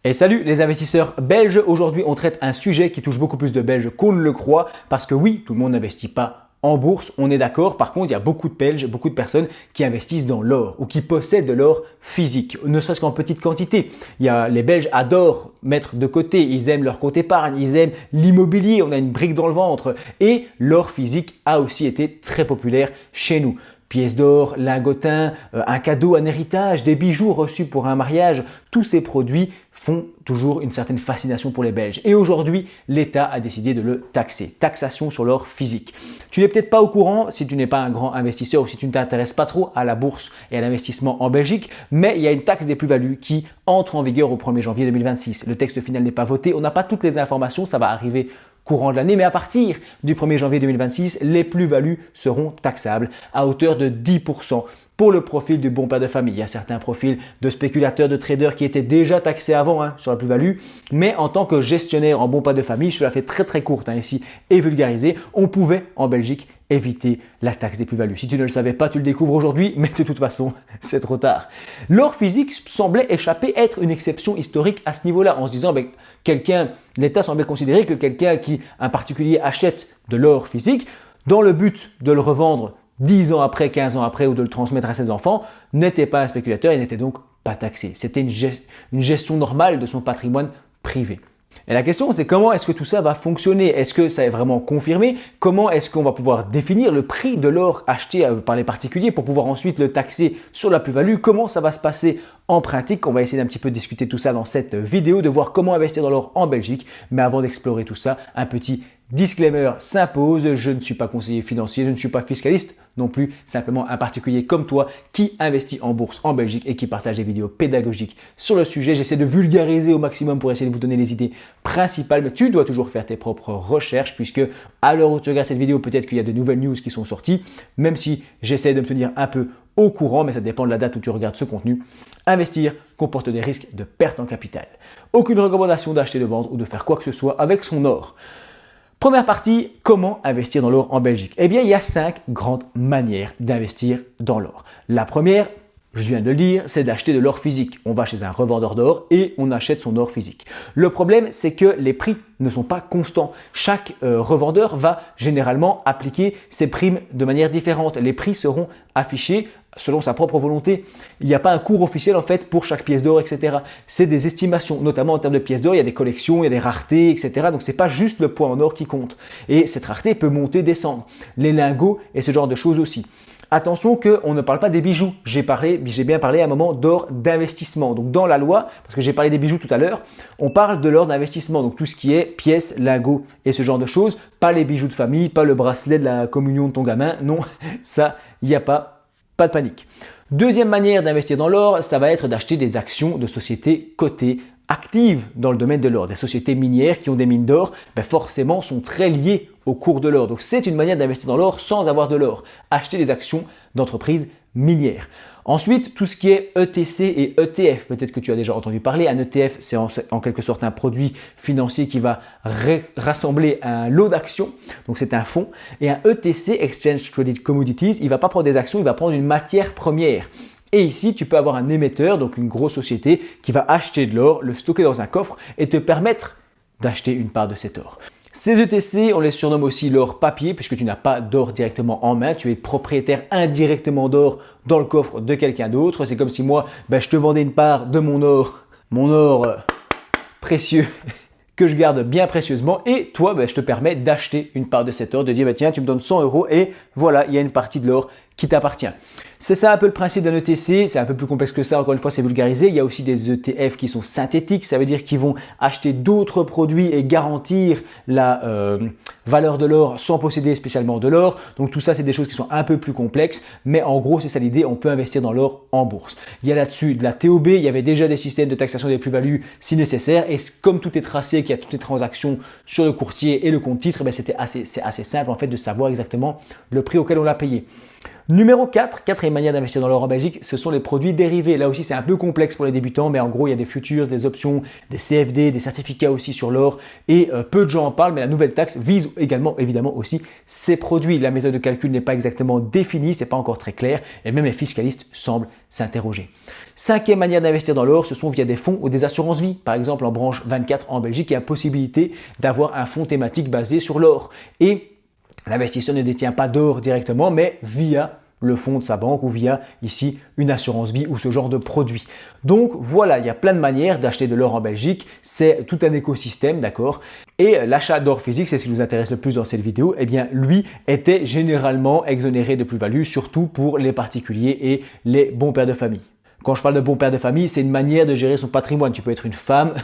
Et salut les investisseurs belges, aujourd'hui on traite un sujet qui touche beaucoup plus de Belges qu'on ne le croit parce que oui, tout le monde n'investit pas en bourse, on est d'accord. Par contre, il y a beaucoup de Belges, beaucoup de personnes qui investissent dans l'or ou qui possèdent de l'or physique, ne serait-ce qu'en petite quantité. Les Belges adorent mettre de côté, ils aiment leur compte épargne, ils aiment l'immobilier, on a une brique dans le ventre et l'or physique a aussi été très populaire chez nous. Pièces d'or, lingotin, un cadeau, un héritage, des bijoux reçus pour un mariage, tous ces produits font toujours une certaine fascination pour les Belges. Et aujourd'hui, l'État a décidé de le taxer. Taxation sur l'or physique. Tu n'es peut-être pas au courant si tu n'es pas un grand investisseur ou si tu ne t'intéresses pas trop à la bourse et à l'investissement en Belgique, mais il y a une taxe des plus-values qui entre en vigueur au 1er janvier 2026. Le texte final n'est pas voté, on n'a pas toutes les informations, ça va arriver courant de l'année, mais à partir du 1er janvier 2026, les plus-values seront taxables à hauteur de 10%. Pour le profil du bon père de famille. Il y a certains profils de spéculateurs, de traders qui étaient déjà taxés avant sur la plus-value, mais en tant que gestionnaire en bon père de famille, je la fais très courte ici et vulgarisée, on pouvait en Belgique éviter la taxe des plus-values. Si tu ne le savais pas, tu le découvres aujourd'hui, mais de toute façon, c'est trop tard. L'or physique semblait échapper être une exception historique à ce niveau-là, en se disant l'État semblait considérer que un particulier achète de l'or physique dans le but de le revendre 10 ans après, 15 ans après ou de le transmettre à ses enfants, n'était pas un spéculateur et n'était donc pas taxé. C'était une gestion normale de son patrimoine privé. Et la question, c'est comment est-ce que tout ça va fonctionner? Est-ce que ça est vraiment confirmé? Comment est-ce qu'on va pouvoir définir le prix de l'or acheté par les particuliers pour pouvoir ensuite le taxer sur la plus-value? Comment ça va se passer en pratique? On va essayer d'un petit peu discuter tout ça dans cette vidéo, de voir comment investir dans l'or en Belgique. Mais avant d'explorer tout ça, un petit disclaimer s'impose, je ne suis pas conseiller financier, je ne suis pas fiscaliste non plus, simplement un particulier comme toi qui investit en bourse en Belgique et qui partage des vidéos pédagogiques sur le sujet. J'essaie de vulgariser au maximum pour essayer de vous donner les idées principales, mais tu dois toujours faire tes propres recherches puisque à l'heure où tu regardes cette vidéo, peut-être qu'il y a de nouvelles news qui sont sorties, même si j'essaie de me tenir un peu au courant, mais ça dépend de la date où tu regardes ce contenu. Investir comporte des risques de perte en capital. Aucune recommandation d'acheter, de vendre ou de faire quoi que ce soit avec son or. Première partie, comment investir dans l'or en Belgique? Eh bien, il y a 5 grandes manières d'investir dans l'or. La première, je viens de le dire, c'est d'acheter de l'or physique. On va chez un revendeur d'or et on achète son or physique. Le problème, c'est que les prix ne sont pas constants. Chaque revendeur va généralement appliquer ses primes de manière différente. Les prix seront affichés selon sa propre volonté. Il n'y a pas un cours officiel en fait pour chaque pièce d'or, etc. C'est des estimations, notamment en termes de pièces d'or, il y a des collections, il y a des raretés, etc. Donc c'est pas juste le poids en or qui compte. Et cette rareté peut monter, descendre. Les lingots et ce genre de choses aussi. Attention qu'on ne parle pas des bijoux. J'ai bien parlé à un moment d'or d'investissement. Donc dans la loi, parce que j'ai parlé des bijoux tout à l'heure, on parle de l'or d'investissement. Donc tout ce qui est pièces, lingots et ce genre de choses. Pas les bijoux de famille, pas le bracelet de la communion de ton gamin. Non, ça, il n'y a pas de panique. Deuxième manière d'investir dans l'or, ça va être d'acheter des actions de sociétés cotées actives dans le domaine de l'or. Des sociétés minières qui ont des mines d'or, forcément sont très liées au cours de l'or. Donc c'est une manière d'investir dans l'or sans avoir de l'or. Acheter des actions d'entreprises minières. Ensuite, tout ce qui est ETC et ETF, peut-être que tu as déjà entendu parler. Un ETF, c'est en quelque sorte un produit financier qui va rassembler un lot d'actions. Donc, c'est un fonds. Et un ETC, Exchange Traded Commodities, il ne va pas prendre des actions, il va prendre une matière première. Et ici, tu peux avoir un émetteur, donc une grosse société, qui va acheter de l'or, le stocker dans un coffre et te permettre d'acheter une part de cet or. Ces ETC, on les surnomme aussi l'or papier puisque tu n'as pas d'or directement en main, tu es propriétaire indirectement d'or dans le coffre de quelqu'un d'autre. C'est comme si moi, je te vendais une part de mon or précieux que je garde bien précieusement et toi, je te permets d'acheter une part de cet or, de dire tiens, tu me donnes 100 € et voilà, il y a une partie de l'or qui t'appartient. C'est ça un peu le principe d'un ETC, c'est un peu plus complexe que ça, encore une fois c'est vulgarisé. Il y a aussi des ETF qui sont synthétiques, ça veut dire qu'ils vont acheter d'autres produits et garantir la valeur de l'or sans posséder spécialement de l'or. Donc tout ça c'est des choses qui sont un peu plus complexes, mais en gros c'est ça l'idée, on peut investir dans l'or en bourse. Il y a là-dessus de la TOB, il y avait déjà des systèmes de taxation des plus-values si nécessaire et comme tout est tracé, qu'il y a toutes les transactions sur le courtier et le compte titre, c'est assez simple en fait de savoir exactement le prix auquel on l'a payé. Numéro 4, quatrième quatrième manière d'investir dans l'or en Belgique, ce sont les produits dérivés. Là aussi, c'est un peu complexe pour les débutants, mais en gros, il y a des futures, des options, des CFD, des certificats aussi sur l'or et peu de gens en parlent, mais la nouvelle taxe vise également, évidemment, aussi ces produits. La méthode de calcul n'est pas exactement définie, c'est pas encore très clair et même les fiscalistes semblent s'interroger. Cinquième manière d'investir dans l'or, ce sont via des fonds ou des assurances vie. Par exemple, en branche 24 en Belgique, il y a possibilité d'avoir un fonds thématique basé sur l'or. Et l'investisseur ne détient pas d'or directement, mais via le fonds de sa banque ou via ici une assurance vie ou ce genre de produit. Donc voilà, il y a plein de manières d'acheter de l'or en Belgique, c'est tout un écosystème, d'accord? Et l'achat d'or physique, c'est ce qui nous intéresse le plus dans cette vidéo, eh bien lui était généralement exonéré de plus-value, surtout pour les particuliers et les bons pères de famille. Quand je parle de bon père de famille, c'est une manière de gérer son patrimoine. Tu peux être une femme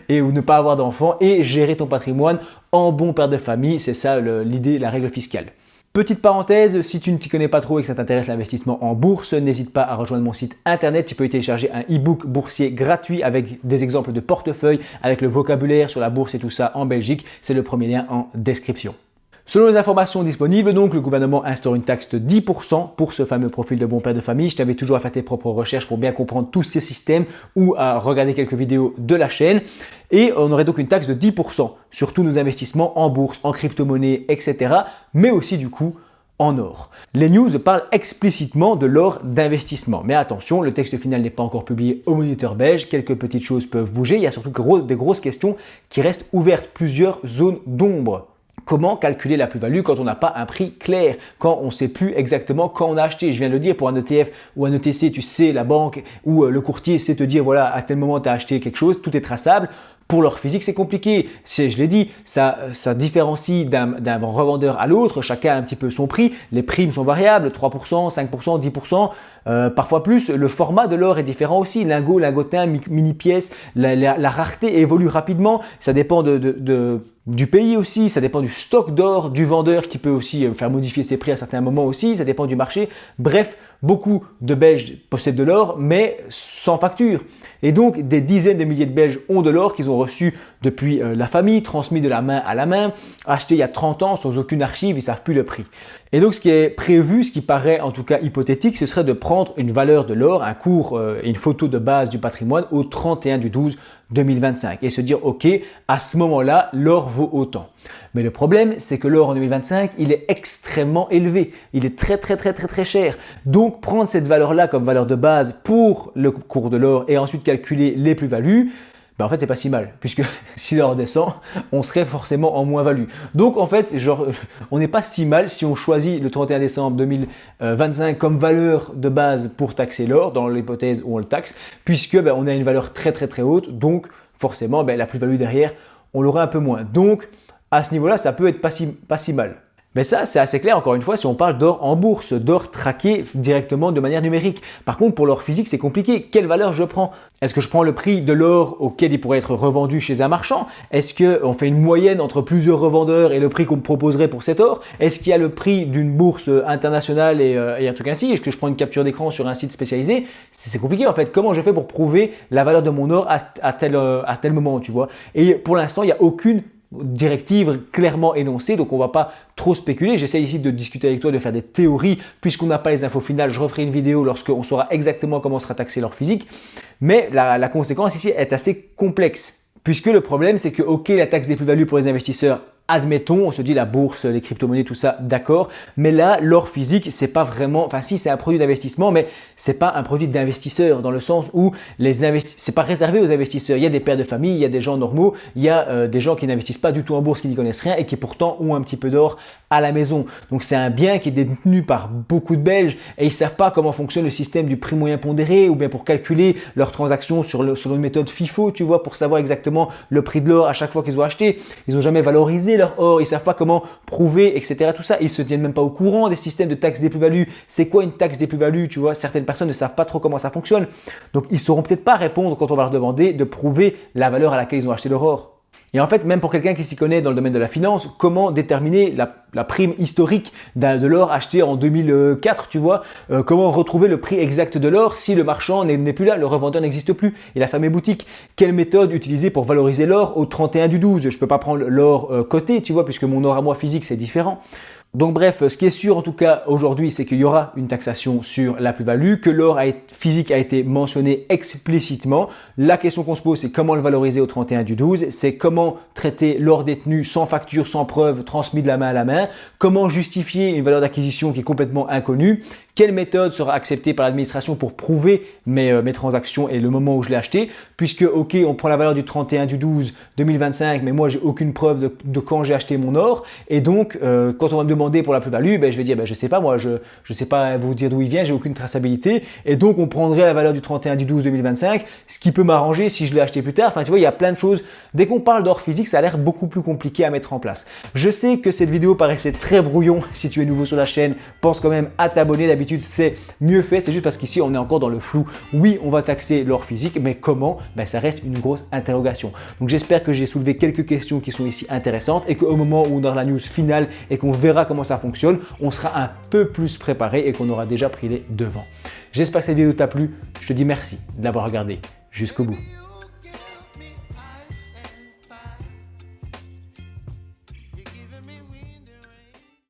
et ou ne pas avoir d'enfants et gérer ton patrimoine en bon père de famille. C'est ça l'idée, la règle fiscale. Petite parenthèse, si tu ne t'y connais pas trop et que ça t'intéresse l'investissement en bourse, n'hésite pas à rejoindre mon site internet. Tu peux y télécharger un e-book boursier gratuit avec des exemples de portefeuille, avec le vocabulaire sur la bourse et tout ça en Belgique. C'est le premier lien en description. Selon les informations disponibles, donc, le gouvernement instaure une taxe de 10% pour ce fameux profil de bon père de famille. Je t'invite toujours à faire tes propres recherches pour bien comprendre tous ces systèmes ou à regarder quelques vidéos de la chaîne. Et on aurait donc une taxe de 10% sur tous nos investissements en bourse, en crypto-monnaie, etc. Mais aussi du coup en or. Les news parlent explicitement de l'or d'investissement. Mais attention, le texte final n'est pas encore publié au Moniteur belge. Quelques petites choses peuvent bouger. Il y a surtout des grosses questions qui restent ouvertes. Plusieurs zones d'ombre. Comment calculer la plus-value quand on n'a pas un prix clair, quand on ne sait plus exactement quand on a acheté? Je viens de le dire, pour un ETF ou un ETC, tu sais, la banque ou le courtier sait te dire, voilà, à tel moment tu as acheté quelque chose, tout est traçable. Pour l'or physique, c'est compliqué. Je l'ai dit, ça différencie d'un revendeur à l'autre. Chacun a un petit peu son prix. Les primes sont variables, 3%, 5%, 10%, parfois plus. Le format de l'or est différent aussi. Lingot, lingotin, mini-pièces, la rareté évolue rapidement. Ça dépend du pays aussi, ça dépend du stock d'or, du vendeur qui peut aussi faire modifier ses prix à certains moments aussi. Ça dépend du marché. Bref, beaucoup de Belges possèdent de l'or, mais sans facture. Et donc, des dizaines de milliers de Belges ont de l'or qu'ils ont reçu depuis la famille, transmis de la main à la main, acheté il y a 30 ans sans aucune archive, ils ne savent plus le prix. Et donc, ce qui est prévu, ce qui paraît en tout cas hypothétique, ce serait de prendre une valeur de l'or, un cours et une photo de base du patrimoine au 31/12/2025 et se dire, ok, à ce moment-là, l'or vaut autant. Mais le problème, c'est que l'or en 2025, il est extrêmement élevé. Il est très cher. Donc, prendre cette valeur-là comme valeur de base pour le cours de l'or et ensuite calculer les plus-values, ben en fait, c'est pas si mal. Puisque si l'or descend, on serait forcément en moins-value. Donc, en fait, on n'est pas si mal si on choisit le 31 décembre 2025 comme valeur de base pour taxer l'or, dans l'hypothèse où on le taxe, puisque on a une valeur très haute. Donc, forcément, la plus-value derrière, on l'aura un peu moins. Donc, à ce niveau-là, ça peut être pas si mal. Mais ça, c'est assez clair, encore une fois, si on parle d'or en bourse, d'or traqué directement de manière numérique. Par contre, pour l'or physique, c'est compliqué. Quelle valeur je prends? Est-ce que je prends le prix de l'or auquel il pourrait être revendu chez un marchand? Est-ce qu'on fait une moyenne entre plusieurs revendeurs et le prix qu'on me proposerait pour cet or? Est-ce qu'il y a le prix d'une bourse internationale et un truc ainsi? Est-ce que je prends une capture d'écran sur un site spécialisé? C'est compliqué en fait. Comment je fais pour prouver la valeur de mon or à tel moment, tu vois? Et pour l'instant, il n'y a aucune directive clairement énoncée, donc on ne va pas trop spéculer. J'essaie ici de discuter avec toi, de faire des théories, puisqu'on n'a pas les infos finales. Je referai une vidéo lorsqu'on saura exactement comment sera taxé l'or physique. Mais la conséquence ici est assez complexe, puisque le problème c'est que ok, la taxe des plus-values pour les investisseurs, admettons, on se dit la bourse, les crypto-monnaies, tout ça, d'accord. Mais là, l'or physique, c'est pas vraiment, enfin si, c'est un produit d'investissement, mais c'est pas un produit d'investisseur dans le sens où c'est pas réservé aux investisseurs. Il y a des pères de famille, il y a des gens normaux, il y a des gens qui n'investissent pas du tout en bourse, qui n'y connaissent rien et qui pourtant ont un petit peu d'or à la maison. Donc c'est un bien qui est détenu par beaucoup de Belges et ils savent pas comment fonctionne le système du prix moyen pondéré ou bien pour calculer leurs transactions selon une méthode FIFO, tu vois, pour savoir exactement le prix de l'or à chaque fois qu'ils ont acheté. Ils n'ont jamais valorisé leur or, ils savent pas comment prouver, etc. Tout ça, ils se tiennent même pas au courant des systèmes de taxes des plus-values. C'est quoi une taxe des plus-values, tu vois? Certaines personnes ne savent pas trop comment ça fonctionne. Donc ils sauront peut-être pas répondre quand on va leur demander de prouver la valeur à laquelle ils ont acheté leur or. Et en fait, même pour quelqu'un qui s'y connaît dans le domaine de la finance, comment déterminer la prime historique de l'or acheté en 2004, tu vois? Comment retrouver le prix exact de l'or si le marchand n'est plus là, le revendeur n'existe plus, il a fermé boutique? Quelle méthode utiliser pour valoriser l'or au 31/12? Je ne peux pas prendre l'or coté, tu vois, puisque mon or à moi physique, c'est différent. Donc bref, ce qui est sûr en tout cas aujourd'hui, c'est qu'il y aura une taxation sur la plus-value, que l'or physique a été mentionné explicitement. La question qu'on se pose, c'est comment le valoriser au 31/12, c'est comment traiter l'or détenu sans facture, sans preuve, transmis de la main à la main, comment justifier une valeur d'acquisition qui est complètement inconnue, quelle méthode sera acceptée par l'administration pour prouver mes transactions et le moment où je l'ai acheté, puisque ok, on prend la valeur du 31/12/2025, mais moi j'ai aucune preuve de quand j'ai acheté mon or, et donc quand on va me demander pour la plus-value, je vais dire je sais pas, moi je sais pas vous dire d'où il vient, j'ai aucune traçabilité, et donc on prendrait la valeur du 31/12/2025, ce qui peut m'arranger si je l'ai acheté plus tard. Enfin tu vois, il y a plein de choses. Dès qu'on parle d'or physique, ça a l'air beaucoup plus compliqué à mettre en place. Je sais que cette vidéo paraissait très brouillon. Si tu es nouveau sur la chaîne, pense quand même à t'abonner. D'habitude c'est mieux fait, c'est juste parce qu'ici on est encore dans le flou. Oui, on va taxer l'or physique, mais comment? Ça reste une grosse interrogation. Donc j'espère que j'ai soulevé quelques questions qui sont ici intéressantes et qu'au moment où on aura la news finale et qu'on verra comment ça fonctionne, on sera un peu plus préparé et qu'on aura déjà pris les devants. J'espère que cette vidéo t'a plu. Je te dis merci de l'avoir regardé jusqu'au bout.